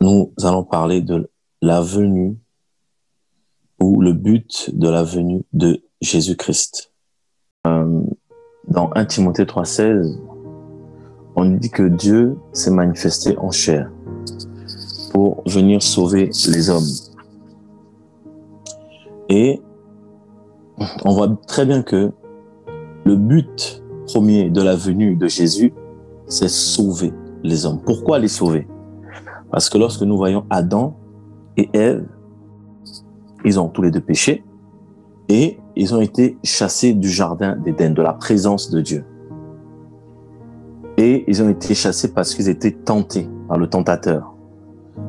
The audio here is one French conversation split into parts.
nous allons parler de la venue ou le but de la venue de Jésus-Christ. Dans 1 Timothée 3,16, on dit que Dieu s'est manifesté en chair pour venir sauver les hommes. Et on voit très bien que le but premier de la venue de Jésus, c'est sauver les hommes. Pourquoi les sauver? Parce que lorsque nous voyons Adam et Ève, ils ont tous les deux péché et ils ont été chassés du jardin d'Éden, de la présence de Dieu. Et ils ont été chassés parce qu'ils étaient tentés par le tentateur.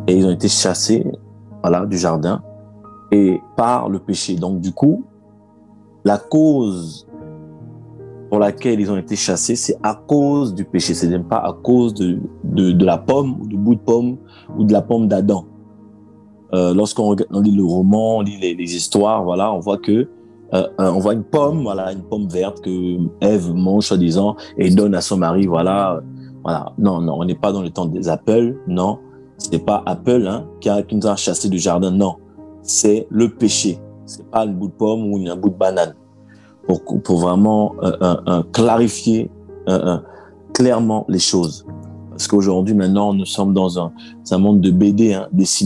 Et ils ont été chassés, du jardin et par le péché. Donc du coup, la cause pour laquelle ils ont été chassés, c'est à cause du péché. Ce n'est pas à cause de la pomme, ou du bout de pomme, ou de la pomme d'Adam. Lorsqu'on lit le roman, on lit les histoires, on voit que on voit une pomme verte que Ève mange soi-disant et donne à son mari, voilà. Non, on n'est pas dans le temps des Apple, non. C'est pas Apple qui nous a chassés du jardin, non. C'est le péché. C'est pas le bout de pomme ou un bout de banane. Pour vraiment clarifier clairement les choses. Parce qu'aujourd'hui, maintenant, nous sommes dans un monde de BD,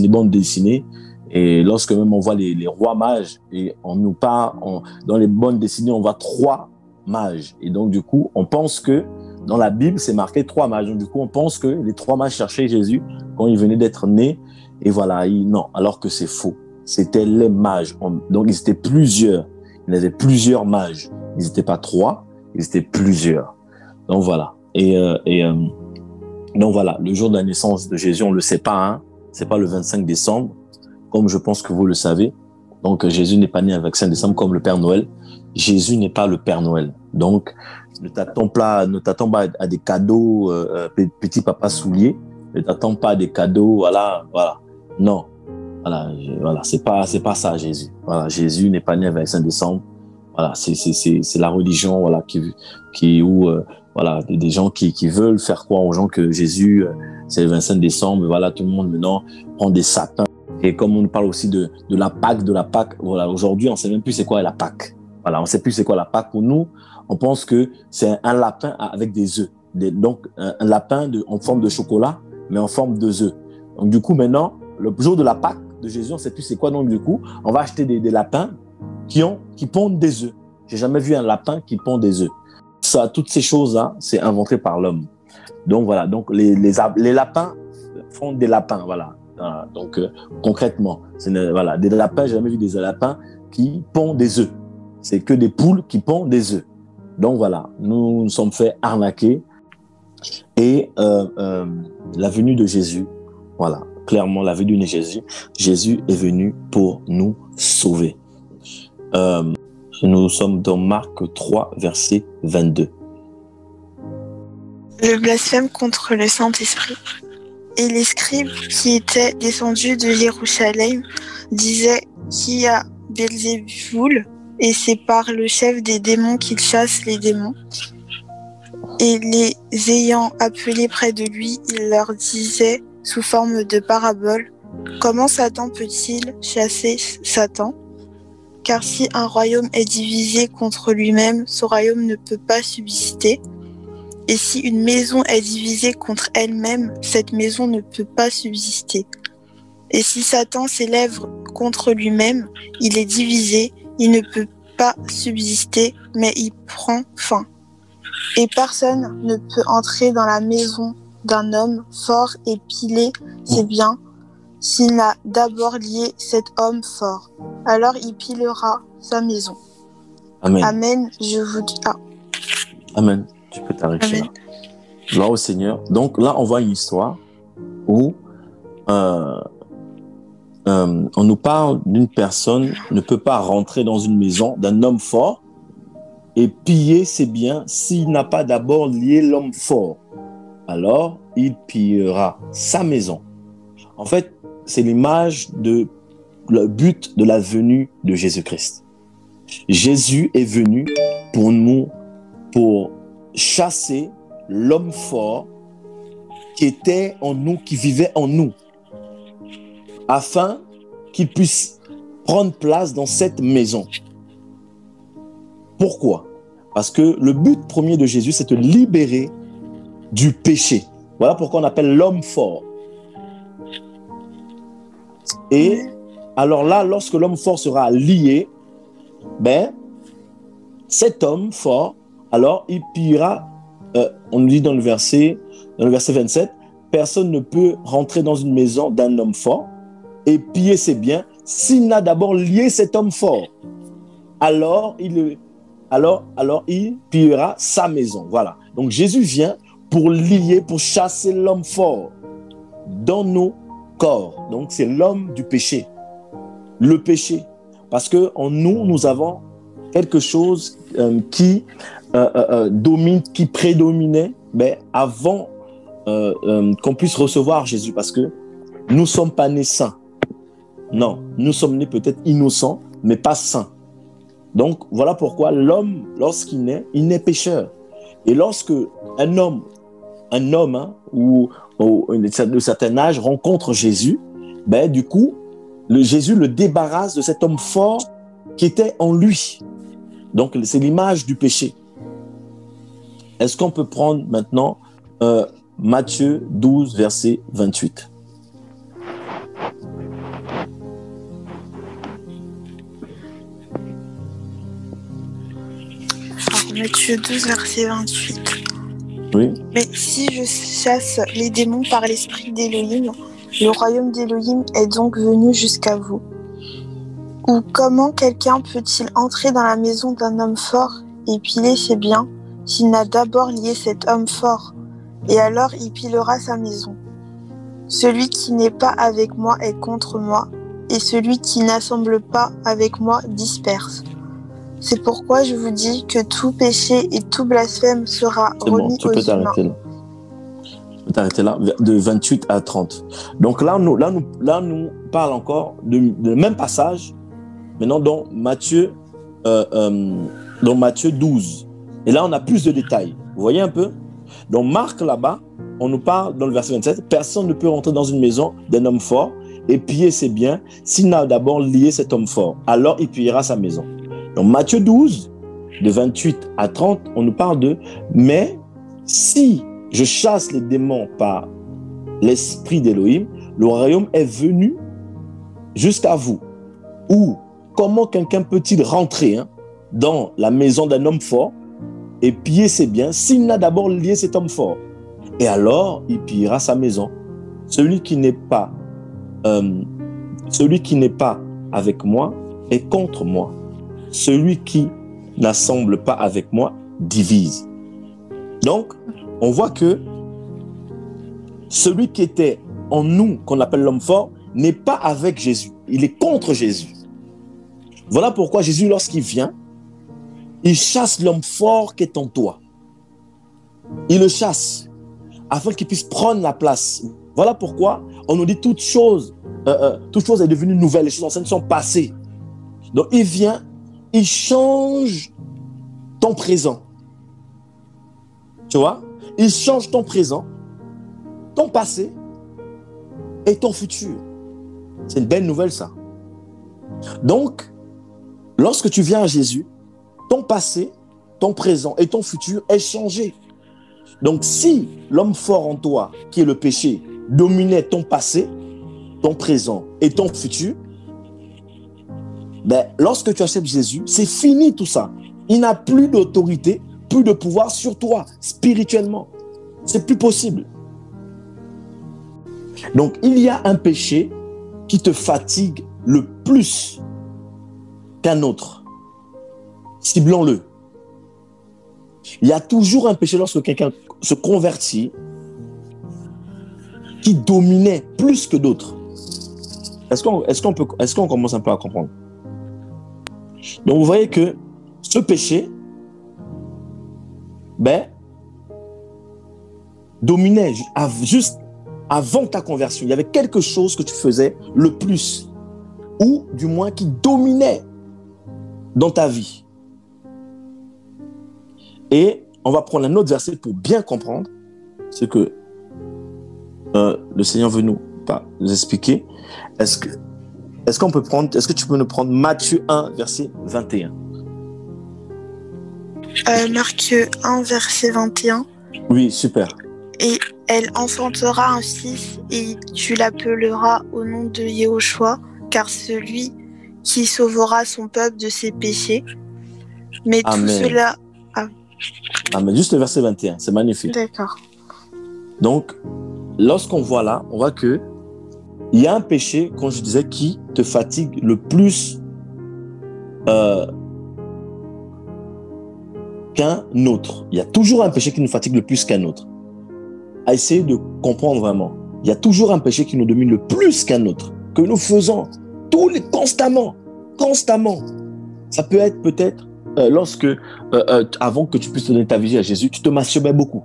bande dessinée. Et lorsque même on voit les rois mages, et on nous parle, dans les bandes dessinées, on voit 3 mages. Et donc, du coup, on pense que dans la Bible, c'est marqué 3 mages. Donc, du coup, on pense que les 3 mages cherchaient Jésus quand il venait d'être né. Et voilà, non, alors que c'est faux. C'était les mages. Donc, ils étaient plusieurs. Il y avait plusieurs mages. Ils n'étaient pas 3, ils étaient plusieurs. Donc, voilà. Donc, voilà, le jour de la naissance de Jésus, on ne le sait pas. C'est pas le 25 décembre. Comme je pense que vous le savez. Donc, Jésus n'est pas né le 25 décembre comme le Père Noël. Jésus n'est pas le Père Noël. Donc, ne t'attends pas à des cadeaux, petit papa soulier. Ne t'attends pas à des cadeaux, voilà. Non. C'est pas ça, Jésus. Jésus n'est pas né le 25 décembre. C'est la religion, des gens qui veulent faire croire aux gens que Jésus, c'est le 25 décembre. Tout le monde maintenant prend des sapins. Et comme on nous parle aussi de la Pâque, aujourd'hui, on ne sait même plus c'est quoi la Pâque. On ne sait plus c'est quoi la Pâque. Pour nous, on pense que c'est un lapin avec des œufs. Donc, un lapin en forme de chocolat, mais en forme d'œufs. Donc, du coup, maintenant, le jour de la Pâque de Jésus, on ne sait plus c'est quoi. Donc, du coup, on va acheter des lapins qui pondent des œufs. J'ai jamais vu un lapin qui pond des œufs. Ça, toutes ces choses-là, c'est inventé par l'homme. Donc, voilà. Donc, les lapins font des lapins, Donc, concrètement, des lapins, j'ai jamais vu des lapins qui pondent des œufs. C'est que des poules qui pondent des œufs. Donc, voilà. Nous nous sommes fait arnaquer. Et la venue de Jésus, clairement, la venue de Jésus. Jésus est venu pour nous sauver. Nous sommes dans Marc 3, verset 22. Je blasphème contre le Saint-Esprit. Et les scribes qui étaient descendus de Jérusalem disaient qu'il y a Belzéboul, et c'est par le chef des démons qu'il chasse les démons. Et les ayant appelés près de lui, il leur disait sous forme de parabole: comment Satan peut-il chasser Satan? Car si un royaume est divisé contre lui-même, ce royaume ne peut pas subsister. Et si une maison est divisée contre elle-même, cette maison ne peut pas subsister. Et si Satan s'élève contre lui-même, il est divisé, il ne peut pas subsister, mais il prend fin. Et personne ne peut entrer dans la maison d'un homme fort et piler ses biens s'il n'a d'abord lié cet homme fort. Alors il pilera sa maison. Amen. Amen, je vous dis. Amen. Tu peux t'arrêter là. Gloire au Seigneur. Donc là, on voit une histoire où on nous parle d'une personne ne peut pas rentrer dans une maison d'un homme fort et piller ses biens s'il n'a pas d'abord lié l'homme fort. Alors, il pillera sa maison. En fait, c'est l'image le but de la venue de Jésus-Christ. Jésus est venu pour chasser l'homme fort qui était en nous, qui vivait en nous. afin qu'il puisse prendre place dans cette maison. Pourquoi? Parce que le but premier de Jésus, c'est de libérer du péché. Voilà pourquoi on appelle l'homme fort. Et alors là, lorsque l'homme fort sera lié, cet homme fort, alors il pillera, on nous dit dans le verset 27, personne ne peut rentrer dans une maison d'un homme fort et piller ses biens s'il n'a d'abord lié cet homme fort. Alors il pillera sa maison. Voilà. Donc Jésus vient pour lier, pour chasser l'homme fort dans nos corps. Donc c'est l'homme du péché. Le péché. Parce qu'en nous, nous avons quelque chose qui domine, qui prédominait avant qu'on puisse recevoir Jésus. Parce que nous ne sommes pas nés saints. Non, nous sommes nés peut-être innocents, mais pas saints. Donc, voilà pourquoi l'homme, lorsqu'il naît, il naît pécheur. Et lorsque un homme ou de certain âge rencontre Jésus, du coup, Jésus le débarrasse de cet homme fort qui était en lui. Donc, c'est l'image du péché. Est-ce qu'on peut prendre maintenant Matthieu 12, verset 28? Matthieu 12, verset 28. Oui. Mais si je chasse les démons par l'esprit d'Élohim, le royaume d'Élohim est donc venu jusqu'à vous. Ou comment quelqu'un peut-il entrer dans la maison d'un homme fort et piler ses biens s'il n'a d'abord lié cet homme fort, et alors il pilera sa maison. Celui qui n'est pas avec moi est contre moi, et celui qui n'assemble pas avec moi disperse. C'est pourquoi je vous dis que tout péché et tout blasphème sera remis aux humains. Tu peux t'arrêter là, de 28 à 30. Donc là, nous parle encore de même passage, maintenant dans Matthieu 12. Et là, on a plus de détails. Vous voyez un peu? Dans Marc, là-bas, on nous parle, dans le verset 27, personne ne peut rentrer dans une maison d'un homme fort et piller ses biens s'il n'a d'abord lié cet homme fort. Alors, il pillera sa maison. Dans Matthieu 12, de 28 à 30, on nous parle de « Mais si je chasse les démons par l'esprit d'Élohim, le royaume est venu jusqu'à vous. » Ou comment quelqu'un peut-il rentrer dans la maison d'un homme fort et piller ses biens s'il n'a d'abord lié cet homme fort? Et alors, il pillera sa maison. Celui qui n'est pas avec moi est contre moi. Celui qui n'assemble pas avec moi divise. Donc, on voit que celui qui était en nous, qu'on appelle l'homme fort, n'est pas avec Jésus. Il est contre Jésus. Voilà pourquoi Jésus, lorsqu'il vient, il chasse l'homme fort qui est en toi. Il le chasse afin qu'il puisse prendre la place. Voilà pourquoi on nous dit toute chose est devenue nouvelle. Les choses anciennes sont passées. Donc, il vient, il change ton présent. Tu vois? Il change ton présent, ton passé et ton futur. C'est une belle nouvelle, ça. Donc, lorsque tu viens à Jésus, ton passé, ton présent et ton futur est changé. Donc, si l'homme fort en toi, qui est le péché, dominait ton passé, ton présent et ton futur, lorsque tu acceptes Jésus, c'est fini tout ça. Il n'a plus d'autorité, plus de pouvoir sur toi, spirituellement. C'est plus possible. Donc, il y a un péché qui te fatigue le plus qu'un autre. Ciblons-le. Il y a toujours un péché lorsque quelqu'un se convertit qui dominait plus que d'autres. Est-ce qu'on commence un peu à comprendre? Donc, vous voyez que ce péché, dominait juste avant ta conversion. Il y avait quelque chose que tu faisais le plus, ou du moins qui dominait dans ta vie. Et on va prendre un autre verset pour bien comprendre ce que le Seigneur veut nous pas vous expliquer. Est-ce que tu peux nous prendre Matthieu 1, verset 21? Marc 1, verset 21. Oui, super. Et elle enfantera un fils et tu l'appelleras au nom de Yehoshua, car celui qui sauvera son peuple de ses péchés. Mais Amen. tout cela... Amen. Juste le verset 21, c'est magnifique. D'accord. Donc, lorsqu'on voit là, on voit que il y a un péché, comme je disais, qui te fatigue le plus qu'un autre. Il y a toujours un péché qui nous fatigue le plus qu'un autre. À essayer de comprendre vraiment. Il y a toujours un péché qui nous domine le plus qu'un autre, que nous faisons constamment. Ça peut être peut-être lorsque, avant que tu puisses donner ta vie à Jésus, tu te masturbais beaucoup.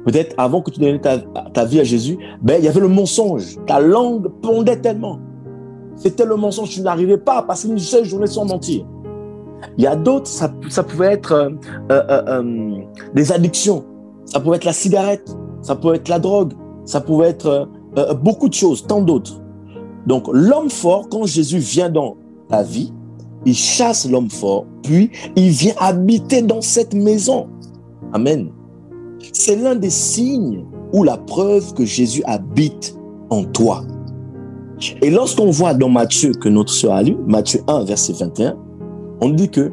Peut-être avant que tu donnes ta vie à Jésus, il y avait le mensonge. Ta langue pondait tellement. C'était le mensonge. Tu n'arrivais pas à passer une seule journée sans mentir. Il y a d'autres, ça pouvait être des addictions. Ça pouvait être la cigarette. Ça pouvait être la drogue. Ça pouvait être beaucoup de choses, tant d'autres. Donc, l'homme fort, quand Jésus vient dans ta vie, il chasse l'homme fort, puis il vient habiter dans cette maison. Amen. C'est l'un des signes ou la preuve que Jésus habite en toi. Et lorsqu'on voit dans Matthieu que notre sœur a lu, Matthieu 1, verset 21, on dit que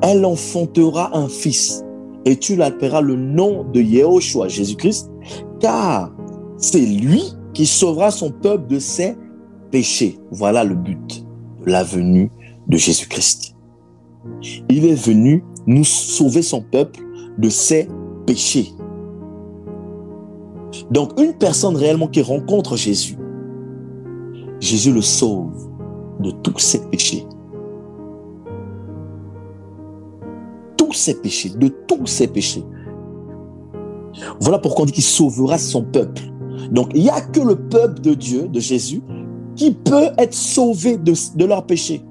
elle enfantera un fils et tu l'appelleras le nom de Yehoshua, Jésus-Christ, car c'est lui qui sauvera son peuple de ses péchés. Voilà le but de la venue de Jésus-Christ. Il est venu nous sauver son peuple de ses péchés. Donc, une personne réellement qui rencontre Jésus, Jésus le sauve de tous ses péchés. Tous ses péchés, de tous ses péchés. Voilà pourquoi on dit qu'il sauvera son peuple. Donc, il n'y a que le peuple de Dieu, de Jésus, qui peut être sauvé de leurs péchés.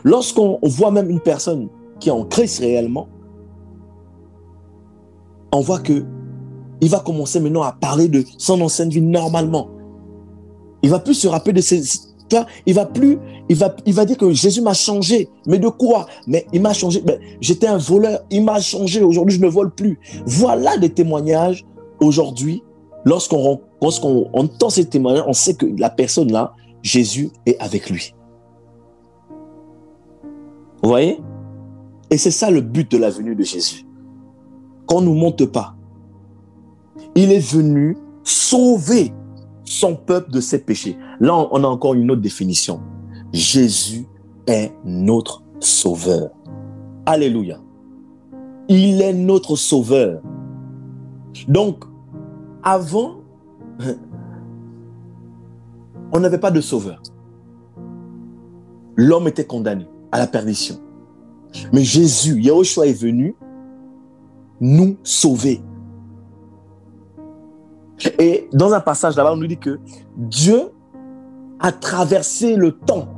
Lorsqu'on voit même une personne qui est en Christ réellement, on voit que il va commencer maintenant à parler de son ancienne vie normalement. Il va plus se rappeler de ses... Il va dire que Jésus m'a changé. Mais de quoi? Mais il m'a changé. J'étais un voleur. Il m'a changé. Aujourd'hui, je ne vole plus. Voilà des témoignages aujourd'hui. Lorsqu'on entend ces témoignages, on sait que la personne là, Jésus est avec lui. Vous voyez? Et c'est ça le but de la venue de Jésus. Qu'on ne nous monte pas. Il est venu sauver son peuple de ses péchés. Là, on a encore une autre définition. Jésus est notre sauveur. Alléluia. Il est notre sauveur. Donc, avant, on n'avait pas de sauveur. L'homme était condamné à la perdition. Mais Jésus, Yehoshua est venu nous sauver. Et dans un passage là-bas, on nous dit que Dieu a traversé le temps.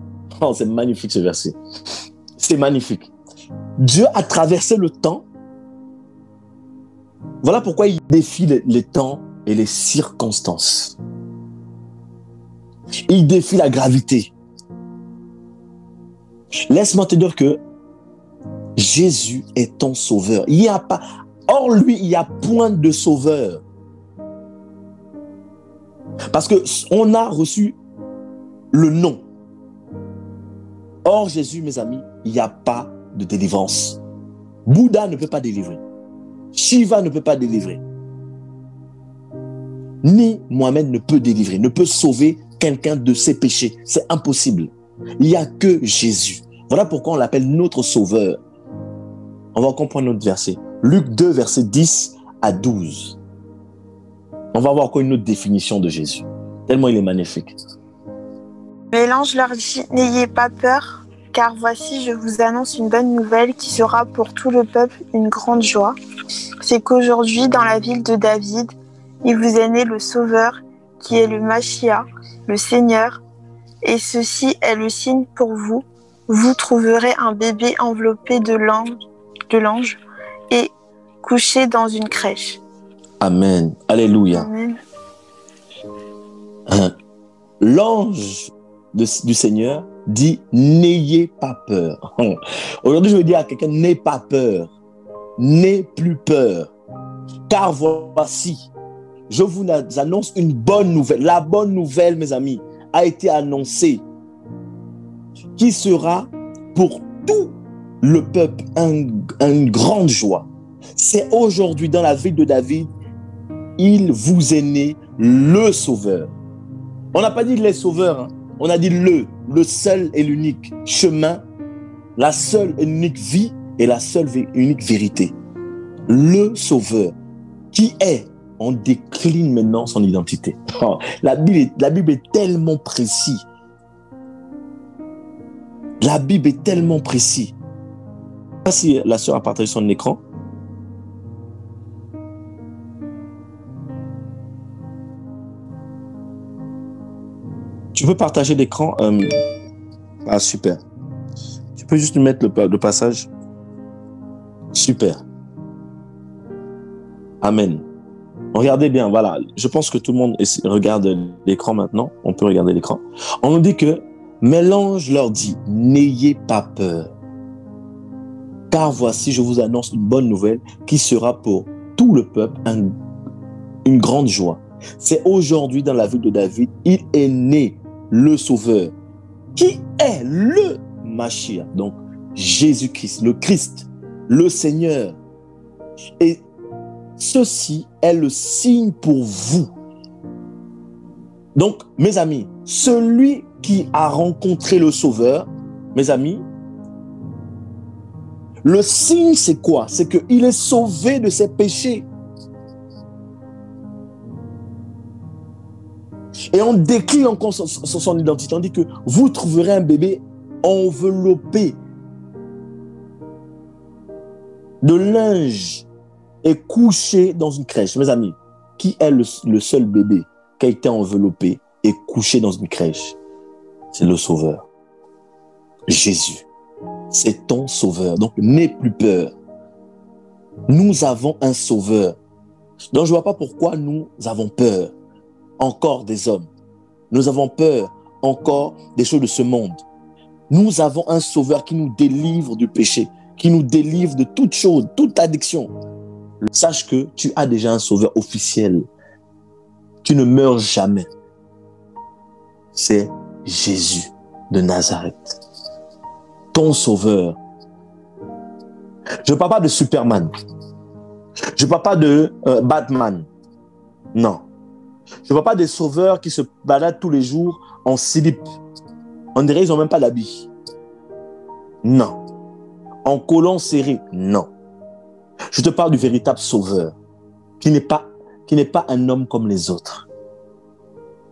Oh, c'est magnifique ce verset. C'est magnifique. Dieu a traversé le temps. Voilà pourquoi il défie les temps et les circonstances. Il défie la gravité. Laisse-moi te dire que Jésus est ton sauveur. Il n'y a pas, hors lui, il n'y a point de sauveur. Parce qu'on a reçu le nom. Hors Jésus, mes amis, il n'y a pas de délivrance. Bouddha ne peut pas délivrer. Shiva ne peut pas délivrer. Ni Mohamed ne peut délivrer, ne peut sauver quelqu'un de ses péchés. C'est impossible. Il n'y a que Jésus. Voilà pourquoi on l'appelle notre sauveur. On va comprendre notre verset. Luc 2, verset 10 à 12. On va voir encore une autre définition de Jésus. Tellement il est magnifique. Mais l'ange leur dit, n'ayez pas peur, car voici, je vous annonce une bonne nouvelle qui sera pour tout le peuple une grande joie. C'est qu'aujourd'hui, dans la ville de David, il vous est né le Sauveur, qui est le Machia, le Seigneur. Et ceci est le signe pour vous. Vous trouverez un bébé enveloppé de l'ange et couché dans une crèche. Amen. Alléluia. Amen. l'ange du Seigneur dit, n'ayez pas peur. Aujourd'hui, je veux dire à quelqu'un, n'aie pas peur. N'aie plus peur. Car voici, je vous annonce une bonne nouvelle. La bonne nouvelle, mes amis, a été annoncée, qui sera pour tout le peuple une grande joie. C'est aujourd'hui dans la ville de David, il vous est né le Sauveur. On n'a pas dit les sauveurs, hein. On a dit le seul et l'unique chemin, la seule et l'unique vie et la seule et unique vérité. Le Sauveur, qui est, on décline maintenant son identité. Oh, la Bible est tellement précise. La Bible est tellement précise. Je ne sais pas si la sœur a partagé son écran. Tu peux partager l'écran. Ah, super. Tu peux juste mettre le passage. Super. Amen. Regardez bien, voilà. Je pense que tout le monde regarde l'écran maintenant. On peut regarder l'écran. On nous dit que, mais l'ange leur dit, n'ayez pas peur. Car voici, je vous annonce une bonne nouvelle qui sera pour tout le peuple une grande joie. C'est aujourd'hui dans la ville de David, il est né le Sauveur, qui est le Mashiach, donc Jésus-Christ, le Seigneur. Et ceci est le signe pour vous. Donc, mes amis, celui qui a rencontré le Sauveur, mes amis, le signe c'est quoi? C'est qu'il est sauvé de ses péchés. Et on décline encore son identité. On dit que vous trouverez un bébé enveloppé de linge et couché dans une crèche. Mes amis, qui est le seul bébé qui a été enveloppé et couché dans une crèche? C'est le Sauveur. Jésus. C'est ton Sauveur. Donc, n'aie plus peur. Nous avons un Sauveur. Donc, je ne vois pas pourquoi nous avons peur encore des hommes. Nous avons peur encore des choses de ce monde. Nous avons un Sauveur qui nous délivre du péché, qui nous délivre de toute chose, toute addiction. Sache que tu as déjà un Sauveur officiel. Tu ne meurs jamais. C'est Jésus de Nazareth. Ton Sauveur. Je ne parle pas de Superman. Je ne parle pas de Batman. Non. Je ne vois pas des sauveurs qui se baladent tous les jours en slip. On dirait qu'ils n'ont même pas d'habit. Non. En collant serré. Non. Je te parle du véritable Sauveur, qui n'est pas un homme comme les autres.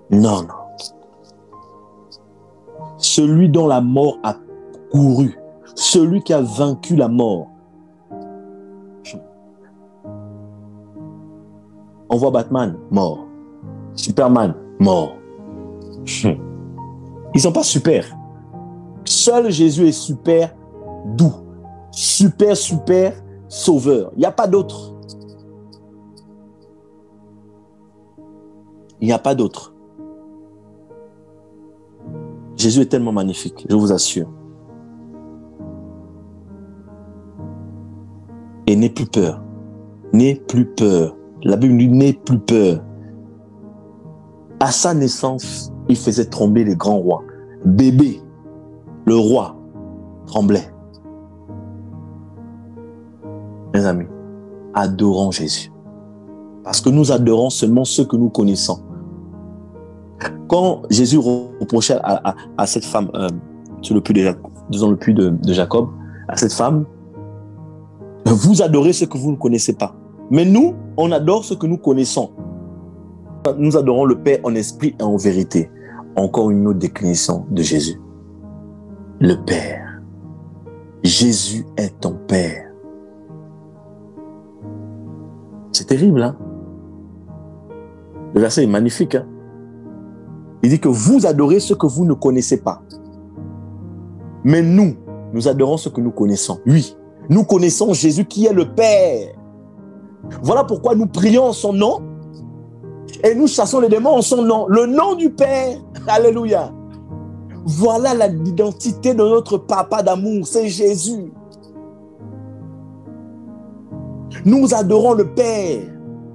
Non, non. Celui dont la mort a couru. Celui qui a vaincu la mort. On voit Batman, mort. Superman, mort. Ils ne sont pas super. Seul Jésus est super doux. Super Sauveur. Il n'y a pas d'autre. Il n'y a pas d'autre. Jésus est tellement magnifique, je vous assure. Et n'aie plus peur. N'aie plus peur. La Bible dit n'aie plus peur. À sa naissance, il faisait trembler les grands rois. Bébé, le roi, tremblait. Mes amis, adorons Jésus. Parce que nous adorons seulement ceux que nous connaissons. Quand Jésus reprochait à cette femme, sur le puits de Jacob, disons le puits de Jacob, à cette femme, vous adorez ce que vous ne connaissez pas. Mais nous, on adore ce que nous connaissons. Nous adorons le Père en esprit et en vérité. Encore une autre déclinaison de Jésus. Le Père. Jésus est ton Père. C'est terrible, hein? Le verset est magnifique, hein? Il dit que vous adorez ce que vous ne connaissez pas. Mais nous adorons ce que nous connaissons. Oui, nous connaissons Jésus qui est le Père. Voilà pourquoi nous prions en son nom et nous chassons les démons en son nom. Le nom du Père Alléluia. Voilà l'identité de notre papa d'amour, c'est Jésus. Nous adorons le Père.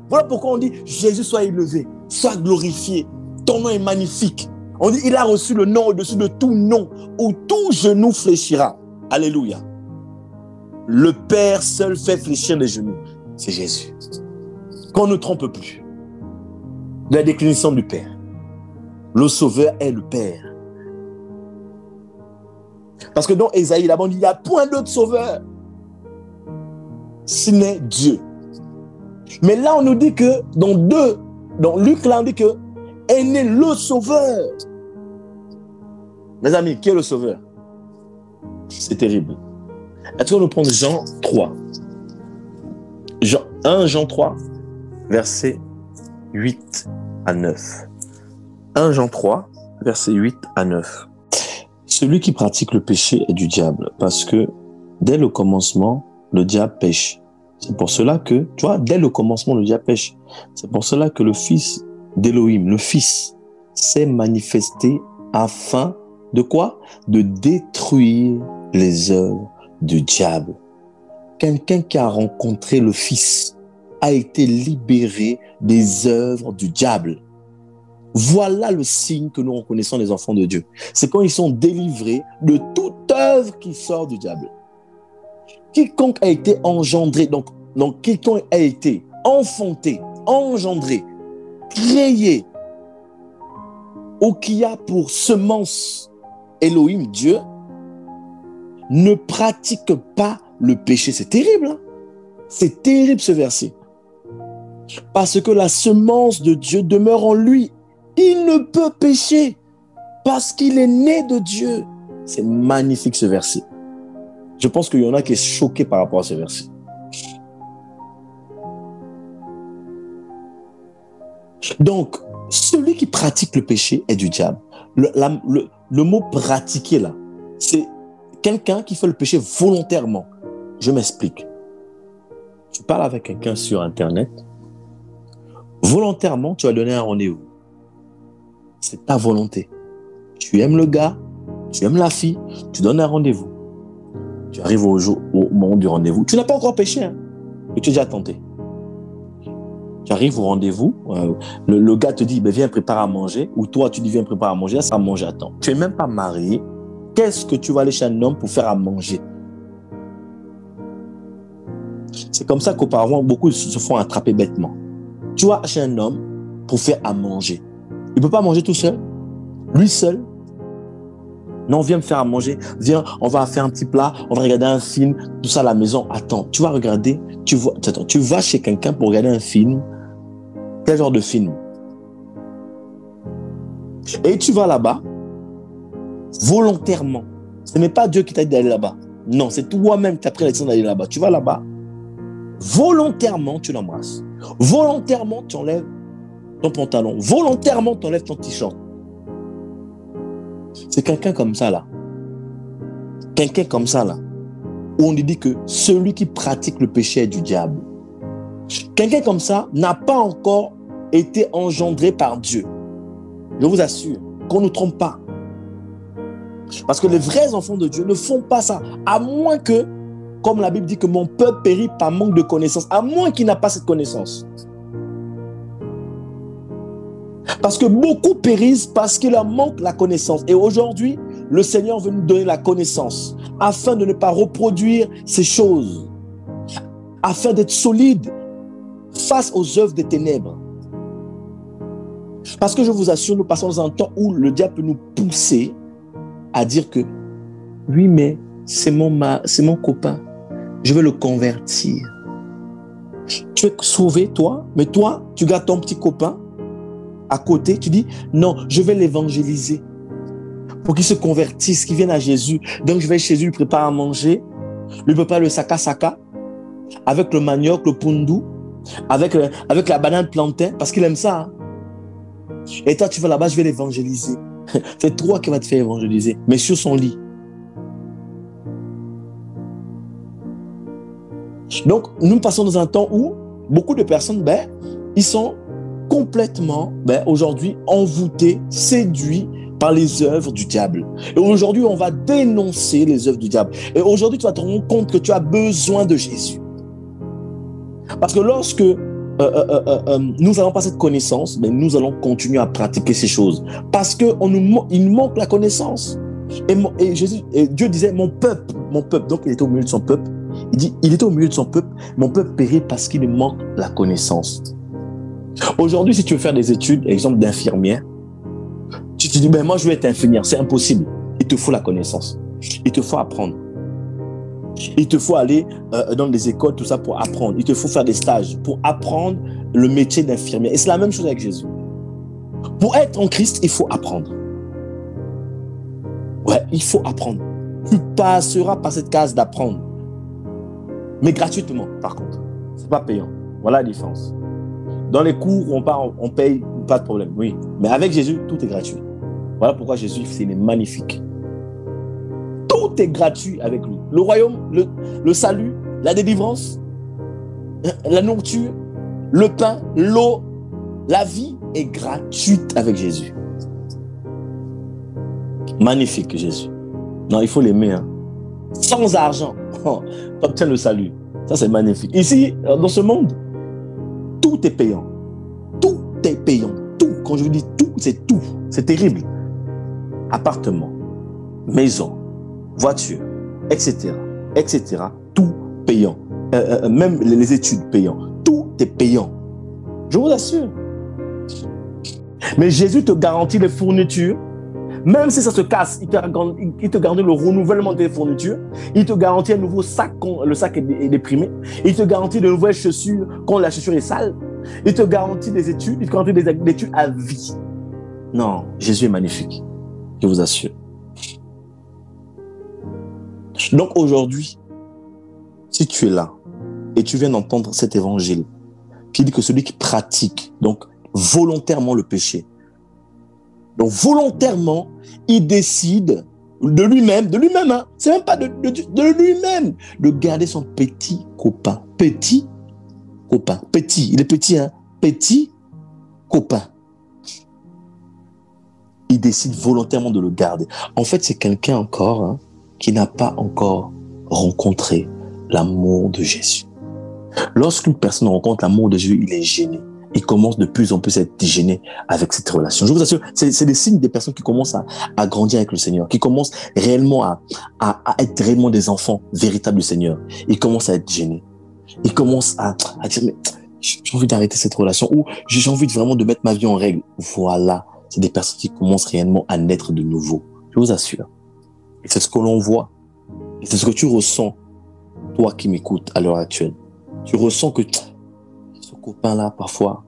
Voilà pourquoi on dit Jésus soit élevé, soit glorifié. Ton nom est magnifique. On dit il a reçu le nom au-dessus de tout nom, où tout genou fléchira. Alléluia. Le Père seul fait fléchir les genoux. C'est Jésus. Qu'on ne trompe plus. La déclinaison du Père. Le Sauveur est le Père. Parce que dans Ésaïe, là-bas, on dit il n'y a point d'autre Sauveur. Ce n'est Dieu. Mais là, on nous dit que dans Luc, là, on dit que est né le Sauveur. Mes amis, qui est le Sauveur? C'est terrible. Est-ce qu'on nous prend Jean 3? 1 Jean 3, versets 8 à 9. 1 Jean 3, versets 8 à 9. Celui qui pratique le péché est du diable, parce que dès le commencement, le diable pêche. C'est pour cela que, tu vois, dès le commencement, le diable pêche. C'est pour cela que le Fils d'Élohim, le Fils, s'est manifesté afin de quoi? De détruire les œuvres du diable. Quelqu'un qui a rencontré le Fils a été libéré des œuvres du diable. Voilà le signe que nous reconnaissons les enfants de Dieu. C'est quand ils sont délivrés de toute œuvre qui sort du diable. Quiconque a été engendré, donc quiconque a été enfanté, engendré, créé, ou qui a pour semence Elohim, Dieu, ne pratique pas le péché. C'est terrible, hein? C'est terrible ce verset. Parce que la semence de Dieu demeure en lui. Il ne peut pécher parce qu'il est né de Dieu. C'est magnifique ce verset. Je pense qu'il y en a qui sont choqués par rapport à ce verset. Donc, celui qui pratique le péché est du diable. Le mot pratiquer là, c'est quelqu'un qui fait le péché volontairement. Je m'explique. Tu parles avec quelqu'un sur Internet. Volontairement, tu vas donner un rendez-vous. C'est ta volonté. Tu aimes le gars, tu aimes la fille, tu donnes un rendez-vous. Tu arrives au moment du rendez-vous. Tu n'as pas encore péché, hein, mais tu es déjà tenté. Tu arrives au rendez-vous, le gars te dit viens préparer à manger, ou toi tu dis viens préparer à manger, ça manger à temps. Tu n'es même pas marié. Qu'est-ce que tu vas aller chez un homme pour faire à manger? C'est comme ça qu'auparavant, beaucoup se font attraper bêtement. Tu vas chez un homme pour faire à manger. Il ne peut pas manger tout seul. Lui seul. Non, viens me faire à manger. Viens, on va faire un petit plat. On va regarder un film. Tout ça à la maison. Attends, tu vas regarder. Tu vas chez quelqu'un pour regarder un film. Quel genre de film? Et tu vas là-bas volontairement. Ce n'est pas Dieu qui t'a dit d'aller là-bas. Non, c'est toi-même qui as pris la décision d'aller là-bas. Tu vas là-bas. Volontairement, tu l'embrasses. Volontairement, tu enlèves ton pantalon. Volontairement, tu enlèves ton t-shirt. C'est quelqu'un comme ça, là. Quelqu'un comme ça, là. Où on dit que celui qui pratique le péché est du diable. Quelqu'un comme ça n'a pas encore été engendré par Dieu. Je vous assure qu'on ne nous trompe pas. Parce que les vrais enfants de Dieu ne font pas ça. À moins que, comme la Bible dit que mon peuple périt par manque de connaissance. À moins qu'il n'a pas cette connaissance. Parce que beaucoup périssent parce qu'il leur manque la connaissance. Et aujourd'hui, le Seigneur veut nous donner la connaissance afin de ne pas reproduire ces choses. Afin d'être solide face aux œuvres des ténèbres. Parce que je vous assure, nous passons dans un temps où le diable peut nous pousser à dire que oui, mais c'est mon copain. Je vais le convertir. Tu es sauvé, toi, mais toi, tu gardes ton petit copain à côté, tu dis, non, je vais l'évangéliser pour qu'il se convertisse, qu'il vienne à Jésus. Donc, je vais chez lui, lui prépare à manger, lui prépare le saka avec le manioc, le pundu, avec la banane plantain, parce qu'il aime ça. Hein. Et toi, tu vas là-bas, je vais l'évangéliser. C'est toi qui vas te faire évangéliser, mais sur son lit. Donc, nous passons dans un temps où beaucoup de personnes, ils sont complètement, aujourd'hui, envoûté, séduit par les œuvres du diable. Et aujourd'hui, on va dénoncer les œuvres du diable. Et aujourd'hui, tu vas te rendre compte que tu as besoin de Jésus. Parce que lorsque nous n'avons pas cette connaissance, nous allons continuer à pratiquer ces choses. Parce qu'il nous manque la connaissance. Et Dieu disait, mon peuple, donc il était au milieu de son peuple. Il dit, il était au milieu de son peuple, mon peuple périt parce qu'il manque la connaissance. Aujourd'hui, si tu veux faire des études, exemple d'infirmière, tu te dis, moi je veux être infirmière, c'est impossible. Il te faut la connaissance. Il te faut apprendre. Il te faut aller dans des écoles, tout ça pour apprendre. Il te faut faire des stages pour apprendre le métier d'infirmière. Et c'est la même chose avec Jésus. Pour être en Christ, il faut apprendre. Ouais, il faut apprendre. Tu passeras par cette case d'apprendre. Mais gratuitement, par contre. C'est pas payant. Voilà la différence. Dans les cours, on paye, pas de problème. Oui. Mais avec Jésus, tout est gratuit. Voilà pourquoi Jésus, il est magnifique. Tout est gratuit avec lui. Le royaume, le salut, la délivrance, la nourriture, le pain, l'eau, la vie est gratuite avec Jésus. Magnifique Jésus. Non, il faut l'aimer. Hein. Sans argent, tu obtiens le salut. Ça, c'est magnifique. Ici, dans ce monde, tout est payant. Tout est payant. Tout. Quand je vous dis tout, c'est tout. C'est terrible. Appartement, maison, voiture, etc. Tout payant. Même les études payant. Tout est payant. Je vous assure. Mais Jésus te garantit les fournitures. Même si ça se casse, il te garantit le renouvellement des fournitures. Il te garantit un nouveau sac quand le sac est déprimé. Il te garantit de nouvelles chaussures quand la chaussure est sale. Il te garantit des études. Il te garantit des études à vie. Non, Jésus est magnifique. Je vous assure. Donc aujourd'hui, si tu es là et tu viens d'entendre cet évangile qui dit que celui qui pratique donc volontairement le péché, donc volontairement, il décide de lui-même, hein, c'est même pas de lui-même, de garder son petit copain. Petit, il est petit, hein, petit copain. Il décide volontairement de le garder. En fait, c'est quelqu'un encore hein, qui n'a pas encore rencontré l'amour de Jésus. Lorsqu'une personne rencontre l'amour de Jésus, il est gêné. Il commence de plus en plus à être gêné avec cette relation. Je vous assure, c'est des signes des personnes qui commencent à grandir avec le Seigneur, qui commencent réellement à être réellement des enfants véritables du Seigneur. Ils commencent à être gênés. Ils commencent à dire, mais j'ai envie d'arrêter cette relation ou j'ai envie vraiment de mettre ma vie en règle. Voilà, c'est des personnes qui commencent réellement à naître de nouveau. Je vous assure. Et c'est ce que l'on voit. Et c'est ce que tu ressens, toi qui m'écoutes à l'heure actuelle. Tu ressens que ce copain-là, parfois,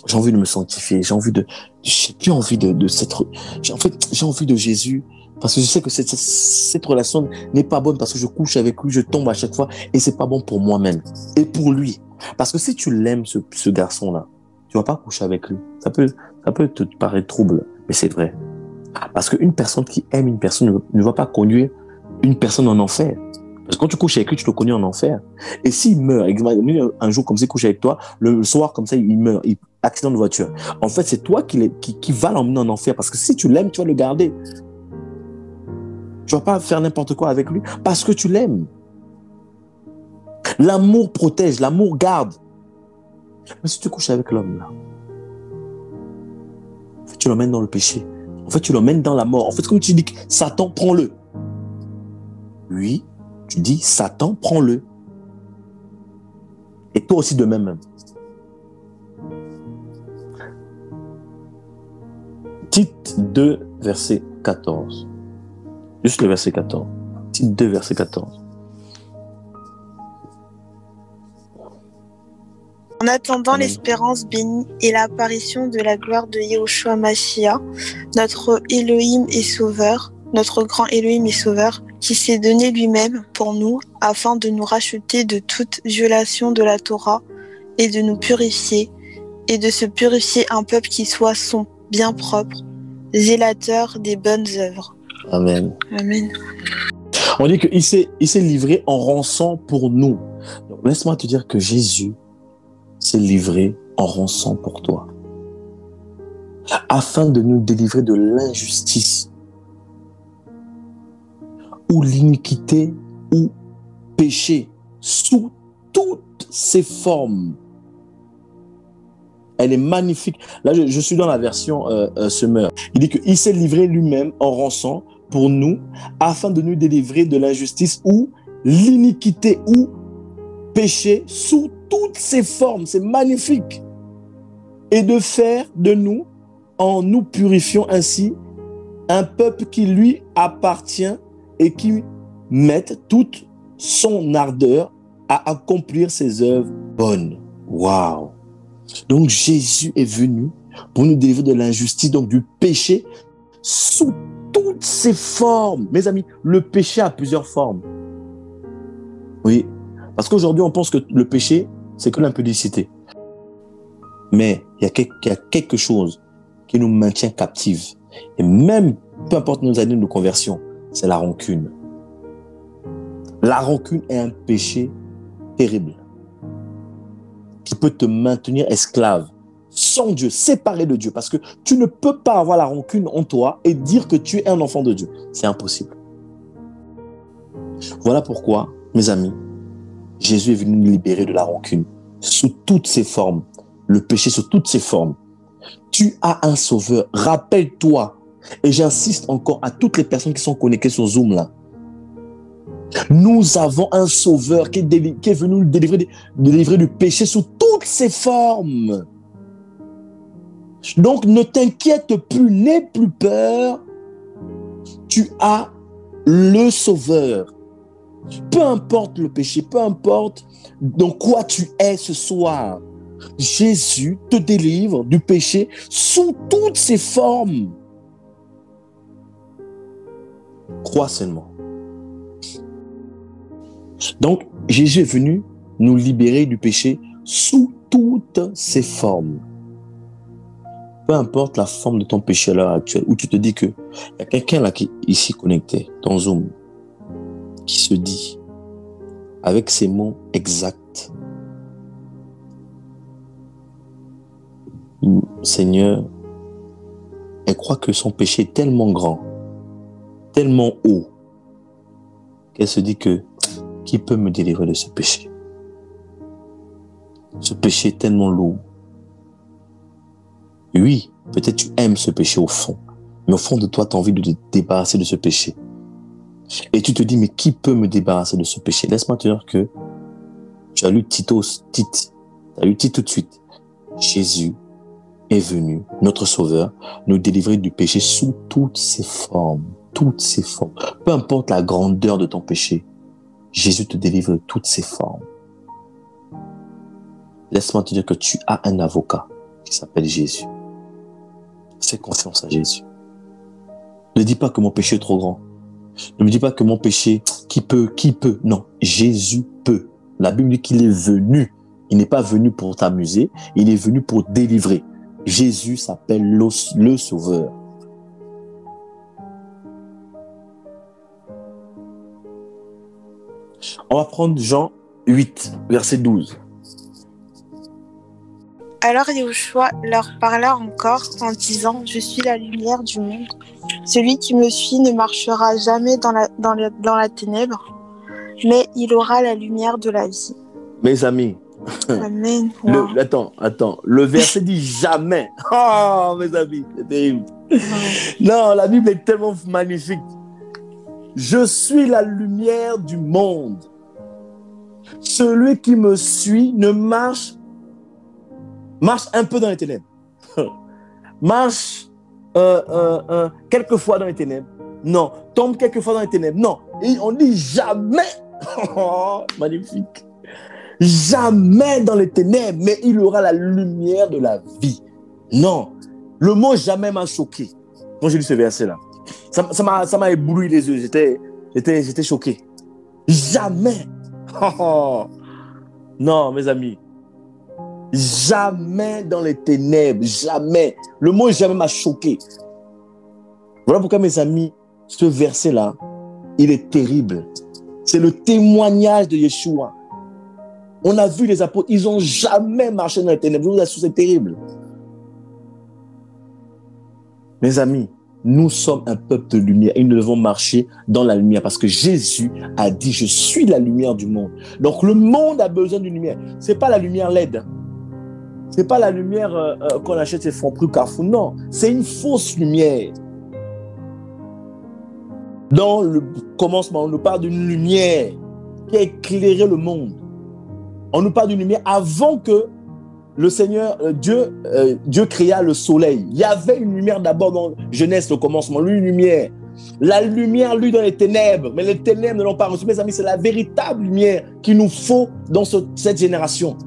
j'ai envie de me sanctifier, j'ai plus envie de cette, j'ai envie de Jésus, parce que je sais que cette relation n'est pas bonne parce que je couche avec lui, je tombe à chaque fois et c'est pas bon pour moi-même et pour lui. Parce que si tu l'aimes, ce garçon-là, tu vas pas coucher avec lui. Ça peut te paraître trouble, mais c'est vrai. Parce qu'une personne qui aime une personne ne va pas conduire une personne en enfer. Parce que quand tu couches avec lui, tu le connais en enfer. Et s'il meurt, un jour comme ça, il couche avec toi, le soir comme ça, il meurt, accident de voiture. En fait, c'est toi qui va l'emmener en enfer. Parce que si tu l'aimes, tu vas le garder. Tu vas pas faire n'importe quoi avec lui parce que tu l'aimes. L'amour protège, l'amour garde. Mais si tu couches avec l'homme là, en fait, tu l'emmènes dans le péché. En fait, tu l'emmènes dans la mort. En fait, comme tu dis, Satan, prends-le. Oui. Tu dis, Satan, prends-le. Et toi aussi de même. Tite 2, verset 14. Juste le verset 14. Tite 2, verset 14. En attendant l'espérance bénie et l'apparition de la gloire de Yahushua Mashiach, notre Elohim et Sauveur, notre grand Elohim et Sauveur, qui s'est donné lui-même pour nous afin de nous racheter de toute violation de la Torah et de nous purifier et de se purifier un peuple qui soit son bien propre, zélateur des bonnes œuvres. Amen. Amen. On dit qu'il s'est livré en rançon pour nous. Donc, laisse-moi te dire que Jésus s'est livré en rançon pour toi, afin de nous délivrer de l'injustice ou l'iniquité ou péché sous toutes ses formes. Elle est magnifique. Là, je suis dans la version Semeur. Il dit qu'il s'est livré lui-même en rançon pour nous, afin de nous délivrer de l'injustice ou l'iniquité ou péché sous toutes ses formes. C'est magnifique. Et de faire de nous, en nous purifiant ainsi, un peuple qui lui appartient et qui mette toute son ardeur à accomplir ses œuvres bonnes. Waouh! Donc Jésus est venu pour nous délivrer de l'injustice, donc du péché, sous toutes ses formes. Mes amis, le péché a plusieurs formes. Oui, parce qu'aujourd'hui on pense que le péché, c'est que l'impudicité. Mais il y a quelque chose qui nous maintient captifs. Et même, peu importe nos années de conversion, c'est la rancune. La rancune est un péché terrible qui peut te maintenir esclave, sans Dieu, séparé de Dieu. Parce que tu ne peux pas avoir la rancune en toi et dire que tu es un enfant de Dieu. C'est impossible. Voilà pourquoi, mes amis, Jésus est venu nous libérer de la rancune sous toutes ses formes, le péché sous toutes ses formes. Tu as un sauveur. Rappelle-toi, et j'insiste encore à toutes les personnes qui sont connectées sur Zoom là, nous avons un sauveur qui est venu nous délivrer du péché sous toutes ses formes. Donc ne t'inquiète plus, n'aie plus peur. Tu as le sauveur. Peu importe le péché, peu importe dans quoi tu es ce soir, Jésus te délivre du péché sous toutes ses formes. Crois seulement. Donc, Jésus est venu nous libérer du péché sous toutes ses formes. Peu importe la forme de ton péché à l'heure actuelle, où tu te dis que il y a quelqu'un là qui est ici connecté, dans Zoom, qui se dit, avec ces mots exacts, Seigneur, elle croit que son péché est tellement grand, tellement haut, qu'elle se dit que qui peut me délivrer de ce péché? Ce péché est tellement lourd. Oui, peut-être tu aimes ce péché au fond, mais au fond de toi, tu as envie de te débarrasser de ce péché. Et tu te dis, mais qui peut me débarrasser de ce péché? Laisse-moi te dire que tu as lu Tite, tu as lu Tite tout de suite. Jésus est venu, notre Sauveur, nous délivrer du péché sous toutes ses formes. Toutes ses formes. Peu importe la grandeur de ton péché, Jésus te délivre de toutes ses formes. Laisse-moi te dire que tu as un avocat qui s'appelle Jésus. Fais confiance à Jésus. Ne dis pas que mon péché est trop grand. Ne me dis pas que mon péché, qui peut? Non, Jésus peut. La Bible dit qu'il est venu. Il n'est pas venu pour t'amuser, il est venu pour délivrer. Jésus s'appelle le Sauveur. On va prendre Jean 8, verset 12. Alors Yahushua leur parla encore en disant « Je suis la lumière du monde. Celui qui me suit ne marchera jamais dans la ténèbre, mais il aura la lumière de la vie. » Mes amis, Amen. Wow. Attends, le verset dit jamais. Oh, mes amis, c'est terrible. Non, la Bible est tellement magnifique. Je suis la lumière du monde. Celui qui me suit ne marche un peu dans les ténèbres. Marche quelquefois dans les ténèbres. Non. Tombe quelquefois dans les ténèbres. Non. Et on dit jamais. Magnifique. Jamais dans les ténèbres, mais il aura la lumière de la vie. Non. Le mot jamais m'a choqué quand j'ai lu ce verset-là. Ça m'a ébloui les yeux. J'étais choqué. Jamais. Non, mes amis. Jamais dans les ténèbres. Jamais. Le mot jamais m'a choqué. Voilà pourquoi, mes amis, ce verset-là, il est terrible. C'est le témoignage de Yeshua. On a vu les apôtres, ils n'ont jamais marché dans les ténèbres. Je vous assure, c'est terrible. Mes amis, nous sommes un peuple de lumière et nous devons marcher dans la lumière parce que Jésus a dit, je suis la lumière du monde. Donc le monde a besoin d'une lumière. Ce n'est pas la lumière LED. Ce n'est pas la lumière qu'on achète chez Franprix ou Carrefour. Non, c'est une fausse lumière. Dans le commencement, on nous parle d'une lumière qui a éclairé le monde. On nous parle d'une lumière avant que le Seigneur, Dieu créa le soleil. Il y avait une lumière d'abord dans Genèse, le commencement, une lumière. La lumière, lui, dans les ténèbres, mais les ténèbres ne l'ont pas reçue. Mes amis, c'est la véritable lumière qu'il nous faut dans cette génération.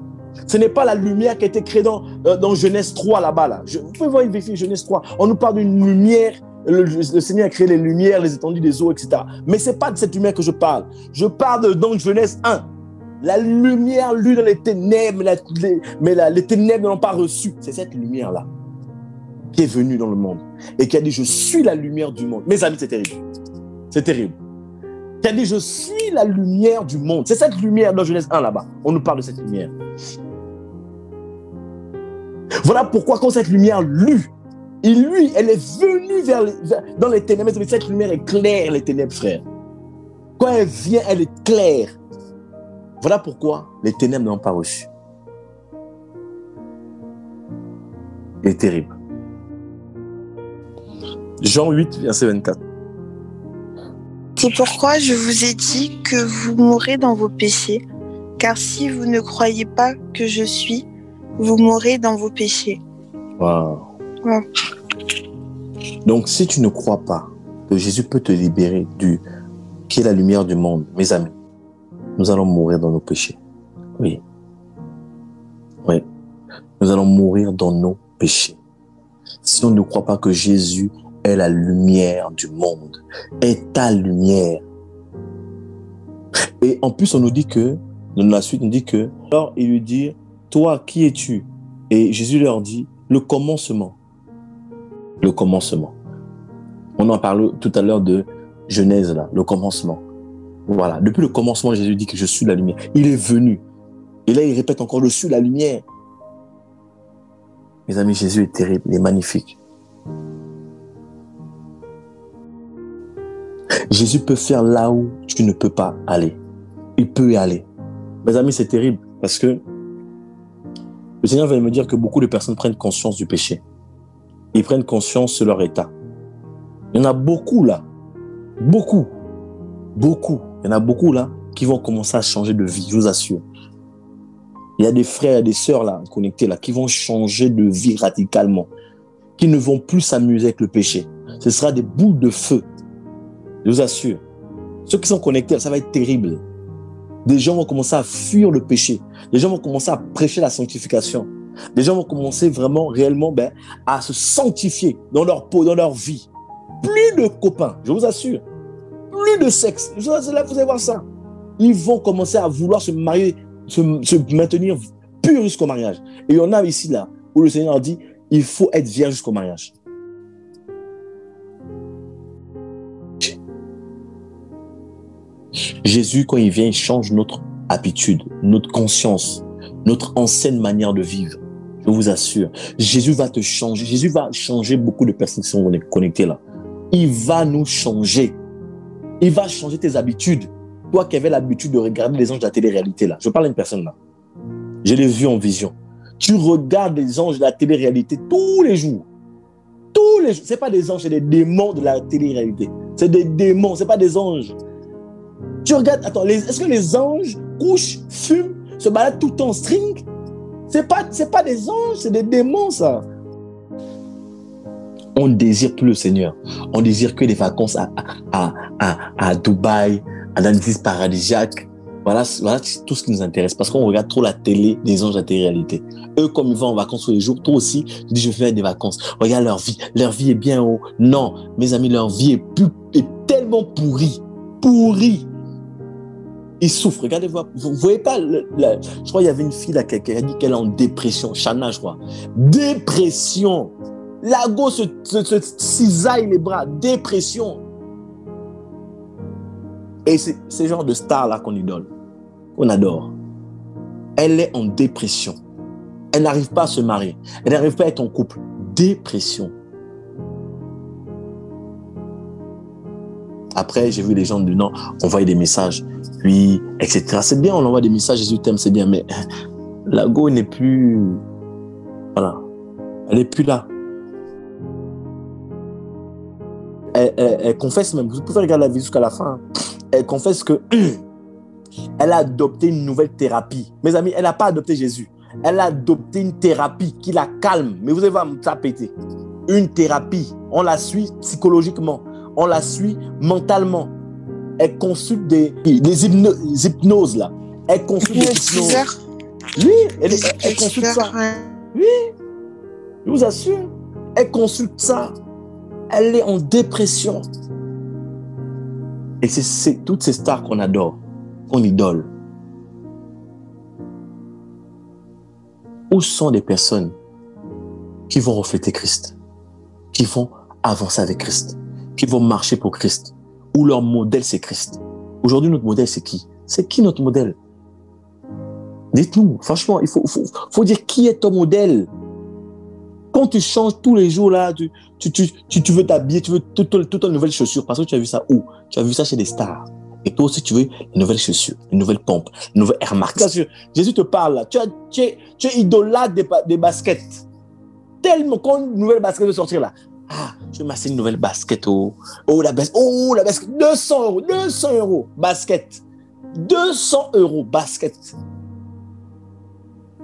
Ce n'est pas la lumière qui a été créée dans Genèse 3 là-bas. Là. Vous pouvez voir une Genèse 3. On nous parle d'une lumière. Le Seigneur a créé les lumières, les étendues des eaux, etc. Mais ce n'est pas de cette lumière que je parle. Je parle de Genèse 1. La lumière, lui, dans les ténèbres, mais les ténèbres ne l'ont pas reçue. C'est cette lumière-là qui est venue dans le monde et qui a dit, je suis la lumière du monde. Mes amis, c'est terrible. C'est terrible. Qui a dit, je suis la lumière du monde. C'est cette lumière dans Genèse 1 là-bas. On nous parle de cette lumière. Voilà pourquoi quand cette lumière elle est venue dans les ténèbres. Mais cette lumière éclaire les ténèbres, frère. Quand elle vient, elle éclaire. Voilà pourquoi les ténèbres n'ont pas reçu. Il est terrible. Jean 8, verset 24. C'est pourquoi je vous ai dit que vous mourrez dans vos péchés, car si vous ne croyez pas que je suis, vous mourrez dans vos péchés. Wow. Wow. Donc, si tu ne crois pas que Jésus peut te libérer qui est la lumière du monde, mes amis, nous allons mourir dans nos péchés. Oui. Oui. Nous allons mourir dans nos péchés. Si on ne croit pas que Jésus est la lumière du monde, est ta lumière. Et en plus, on nous dit que, dans la suite, on dit que, alors il lui dit, toi, qui es-tu? Et Jésus leur dit, le commencement. Le commencement. On en parle tout à l'heure de Genèse, là, le commencement. Voilà. Depuis le commencement, Jésus dit que je suis la lumière. Il est venu. Et là, il répète encore, je suis la lumière. Mes amis, Jésus est terrible, il est magnifique. Jésus peut faire là où tu ne peux pas aller. Il peut y aller. Mes amis, c'est terrible parce que le Seigneur vient me dire que beaucoup de personnes prennent conscience du péché. Ils prennent conscience de leur état. Il y en a beaucoup là. Beaucoup. Beaucoup. Il y en a beaucoup là qui vont commencer à changer de vie, je vous assure. Il y a des frères et des sœurs là, connectés là, qui vont changer de vie radicalement, qui ne vont plus s'amuser avec le péché. Ce sera des boules de feu. Je vous assure. Ceux qui sont connectés, ça va être terrible. Des gens vont commencer à fuir le péché. Des gens vont commencer à prêcher la sanctification. Des gens vont commencer vraiment, réellement, à se sanctifier dans leur peau, dans leur vie. Plus de copains, je vous assure. Plus de sexe. Là, vous allez voir ça. Ils vont commencer à vouloir se marier, se maintenir pur jusqu'au mariage. Et il y en a ici, là, où le Seigneur dit, il faut être vierge jusqu'au mariage. Jésus, quand il vient, il change notre habitude, notre conscience, notre ancienne manière de vivre. Je vous assure. Jésus va te changer. Jésus va changer beaucoup de personnes qui sont connectées là. Il va nous changer. Il va changer tes habitudes. Toi qui avais l'habitude de regarder les anges de la télé-réalité là. Je parle à une personne là. Je l'ai vu en vision. Tu regardes les anges de la télé-réalité tous les jours. Tous les jours. Ce n'est pas des anges, c'est des démons de la télé-réalité. C'est des démons, ce n'est pas des anges. Tu regardes, attends, est-ce que les anges couchent, fument, se baladent tout le temps en string? C'est pas des anges, c'est des démons, ça. On ne désire plus le Seigneur. On désire que des vacances à Dubaï, à dans des îles paradisiaques. Voilà tout ce qui nous intéresse. Parce qu'on regarde trop la télé, des anges de la télé-réalité. Eux, comme ils vont en vacances tous les jours, toi aussi, tu dis, je vais faire des vacances. Regarde leur vie. Leur vie est bien haut. Non, mes amis, leur vie est tellement pourrie. Pourrie. Ils souffrent. Regardez, vous voyez pas, je crois qu'il y avait une fille là qui a dit qu'elle est en dépression. Chana, je crois. Dépression. La go se cisaille les bras. Dépression. Et c'est ce genre de star là qu'on idole. Qu'on adore. Elle est en dépression. Elle n'arrive pas à se marier. Elle n'arrive pas à être en couple. Dépression. Après, j'ai vu les gens non, envoyer des messages, puis, etc. C'est bien, on envoie des messages, Jésus t'aime, c'est bien, mais la go n'est plus... Voilà. Elle n'est plus là. Elle confesse même, vous pouvez regarder la vidéo jusqu'à la fin, elle confesse que elle a adopté une nouvelle thérapie. Mes amis, elle n'a pas adopté Jésus. Elle a adopté une thérapie qui la calme. Mais vous allez voir, ça a pété. Une thérapie. On la suit psychologiquement. On la suit mentalement. Elle consulte des hypnoses, là. Elle consulte des hypnoses. Oui, elle consulte ça. Oui, je vous assure. Elle consulte ça. Elle est en dépression. Et c'est toutes ces stars qu'on adore, qu'on idole. Où sont les personnes qui vont refléter Christ, qui vont avancer avec Christ, qui vont marcher pour Christ, où leur modèle c'est Christ? Aujourd'hui, notre modèle c'est qui? C'est qui notre modèle? Dites-nous, franchement, il faut dire qui est ton modèle. Quand tu changes tous les jours là, tu veux t'habiller, tu veux toutes les nouvelles chaussures, parce que tu as vu ça où? Tu as vu ça chez des stars. Et toi aussi, tu veux une nouvelle chaussure, une nouvelle pompe, une nouvelle Air Max. Jésus te parle là. Tu es idolâtre des baskets. Tellement quand une nouvelle basket veut sortir là. Ah, je vais m'acheter une nouvelle basket. La basket. 200 €. Basket. 200 € basket.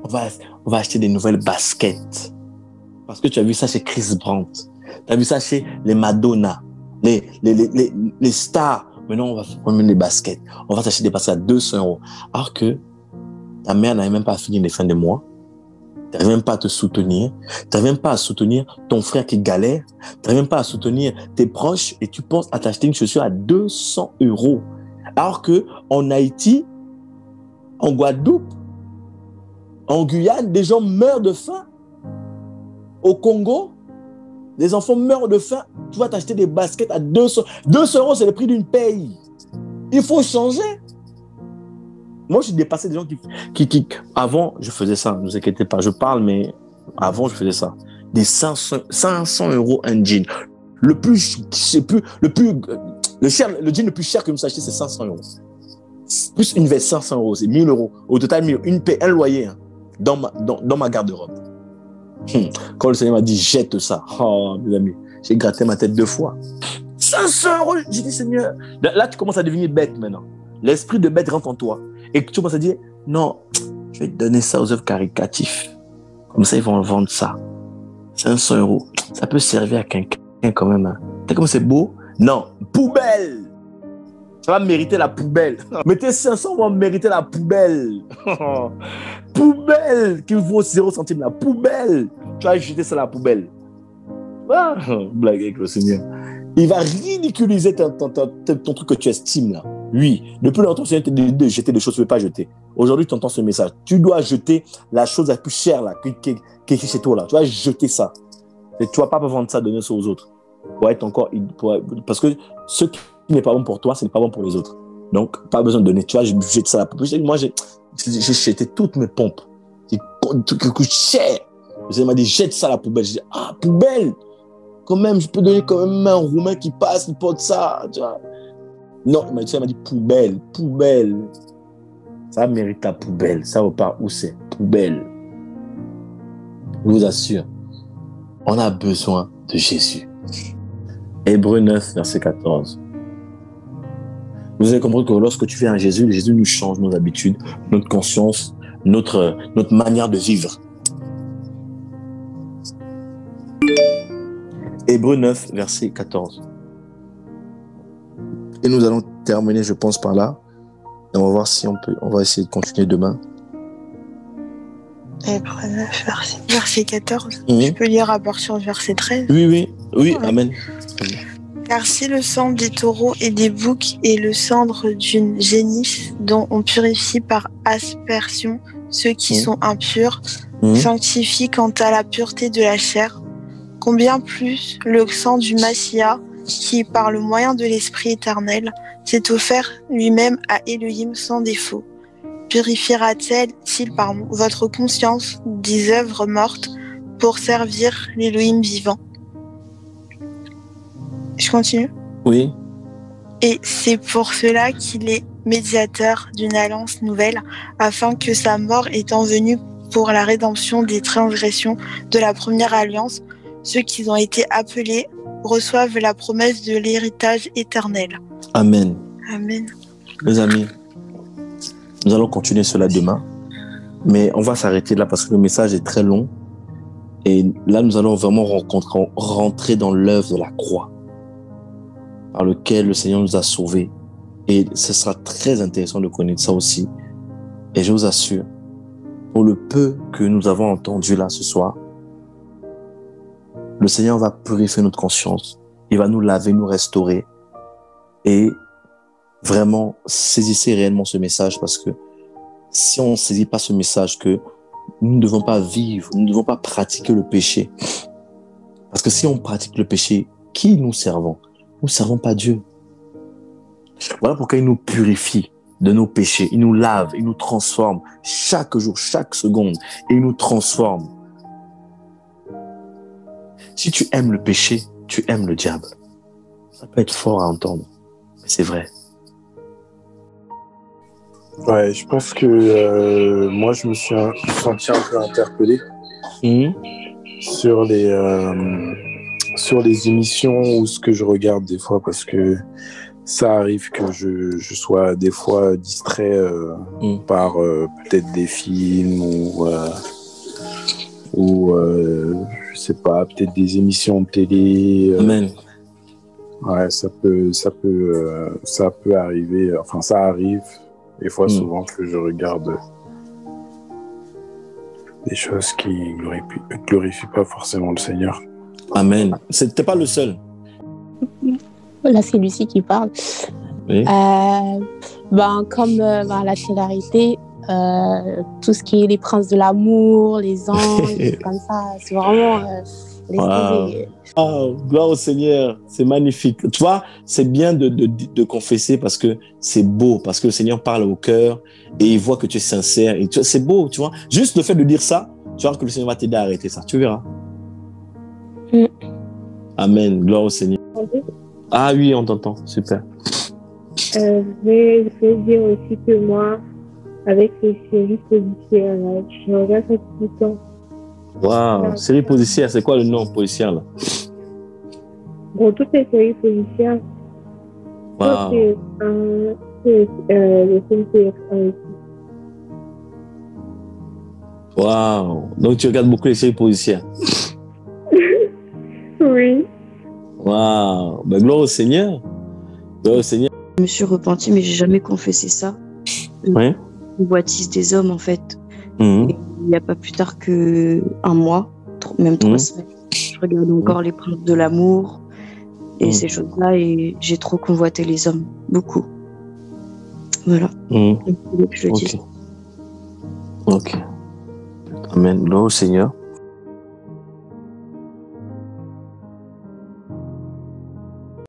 On va acheter des nouvelles baskets. Parce que tu as vu ça chez Chris Brandt. Tu as vu ça chez les Madonna, les stars. Maintenant, on va prendre les baskets. On va t'acheter des baskets à 200 €. Alors que ta mère n'avait même pas fini les fins de mois. Tu n'arrives même pas à te soutenir. Tu n'arrives même pas à soutenir ton frère qui galère. Tu n'arrives même pas à soutenir tes proches et tu penses à t'acheter une chaussure à 200 €. Alors que en Haïti, en Guadeloupe, en Guyane, des gens meurent de faim. Au Congo, les enfants meurent de faim. Tu vas t'acheter des baskets à 200 €. 200 €, c'est le prix d'une paye. Il faut changer. Moi, je suis dépassé des gens qui... Avant, je faisais ça. Ne vous inquiétez pas, je parle, mais avant, je faisais ça. Des 500 € un jean. Le jean le plus cher que je me suis acheté, c'est 500 €. Plus une veste, 500 €, c'est 1000 €. Au total, une paie, un loyer dans ma garde-robe. Quand le Seigneur m'a dit, jette ça. Oh, mes amis, j'ai gratté ma tête 2 fois. 500 €. J'ai dit, Seigneur. Là, tu commences à devenir bête maintenant. L'esprit de bête rentre en toi. Et tu commences à dire, non, je vais donner ça aux œuvres caritatives. Comme ça, ils vont vendre ça. 500 €. Ça peut servir à quelqu'un quand même. Hein. Tu sais comme c'est beau? Non, poubelle. Ça va mériter la poubelle. Mettez 500, on va mériter la poubelle. Poubelle qui vaut 0 centime. La poubelle. Tu vas jeter ça à la poubelle. Ah, blague avec le Seigneur. Il va ridiculiser ton truc que tu estimes là. Oui, depuis longtemps, le Seigneur te dit de jeter des choses que tu ne veux pas jeter. Aujourd'hui, tu entends ce message. Tu dois jeter la chose la plus chère là, qui est chez toi là. Tu vas jeter ça. Et tu ne vas pas vendre ça, donner ça aux autres. Parce que ce qui n'est pas bon pour toi, ce n'est pas bon pour les autres. Donc, pas besoin de donner. Tu vois, je jette ça à la poubelle. Moi, j'ai jeté toutes mes pompes. Tout qui coûte cher. Le Seigneur m'a dit, jette ça à la poubelle. J'ai dit, ah, poubelle! Quand même, je peux donner quand même un Roumain qui passe, il porte ça. Tu vois. Non, il m'a dit, poubelle, poubelle. Ça mérite la poubelle. Ça repart où c'est? Poubelle. Je vous assure, on a besoin de Jésus. Hébreux 9, verset 14. Vous allez comprendre que lorsque tu viens à Jésus, Jésus nous change nos habitudes, notre conscience, notre manière de vivre. Hébreux 9, verset 14. Et nous allons terminer, je pense, par là. Et on va voir si on va essayer de continuer demain. Hébreux 9, verset 14. Je peux lire à partir du verset 13. Oui, ouais. Amen. Car si le sang des taureaux et des boucs et le cendre d'une génisse dont on purifie par aspersion ceux qui sont impurs, sanctifie quant à la pureté de la chair, combien plus le sang du Messia qui, par le moyen de l'Esprit éternel, s'est offert lui-même à Elohim sans défaut. purifiera-t-il votre conscience des œuvres mortes pour servir l'Élohim vivant? Je continue. Oui. Et c'est pour cela qu'il est médiateur d'une alliance nouvelle, afin que sa mort étant venue pour la rédemption des transgressions de la première alliance, ceux qui ont été appelés reçoivent la promesse de l'héritage éternel. Amen. Amen. Les amis, nous allons continuer cela demain, mais on va s'arrêter là parce que le message est très long. Et là, nous allons vraiment rentrer dans l'œuvre de la croix par lequel le Seigneur nous a sauvés. Et ce sera très intéressant de connaître ça aussi. Et je vous assure, pour le peu que nous avons entendu là ce soir, le Seigneur va purifier notre conscience. Il va nous laver, nous restaurer. Et vraiment, saisissez réellement ce message parce que si on ne saisit pas ce message que nous ne devons pas vivre, nous ne devons pas pratiquer le péché. Parce que si on pratique le péché, qui nous servons? Nous ne servons pas Dieu. Voilà pourquoi il nous purifie de nos péchés. Il nous lave, il nous transforme chaque jour, chaque seconde. Et il nous transforme. Si tu aimes le péché, tu aimes le diable. Ça peut être fort à entendre, mais c'est vrai. Ouais, je pense que moi, je me suis senti un peu interpellé sur les émissions ou ce que je regarde des fois, parce que ça arrive que je sois des fois distrait par peut-être des films ou je sais pas, peut-être des émissions de télé. Amen. Ouais, ça peut arriver. Enfin, ça arrive des fois, souvent, que je regarde des choses qui glorifient pas forcément le Seigneur. Amen. C'était pas le seul. Là, c'est Lucie qui parle. Oui. Comme la télé-réalité, tout ce qui est les princes de l'amour, les anges, comme ça, c'est vraiment... Gloire au Seigneur, c'est magnifique. Tu vois, c'est bien de confesser parce que c'est beau, parce que le Seigneur parle au cœur et il voit que tu es sincère. Et c'est beau, tu vois. Juste le fait de dire ça, tu vois que le Seigneur va t'aider à arrêter ça. Tu verras. Amen. Gloire au Seigneur. Ah oui, on t'entend. Super. Je vais dire aussi que moi, avec les séries policières, je regarde ça tout le temps. Waouh, série policière, c'est quoi le nom policière là? Bon, toutes les séries policières. Wow. C'est le film TF1 aussi. Waouh, donc tu regardes beaucoup les séries policières? Oui. Waouh, ben gloire au Seigneur. Gloire au Seigneur. Je me suis repentie, mais j'ai jamais confessé ça. Oui. On baptise des hommes en fait. Et il n'y a pas plus tard que un mois, même 3 semaines. Je regarde encore les princes de l'amour et ces choses-là, et j'ai trop convoité les hommes, beaucoup. Voilà. Donc, je le dis. Ok. Amen. Gloire au Seigneur.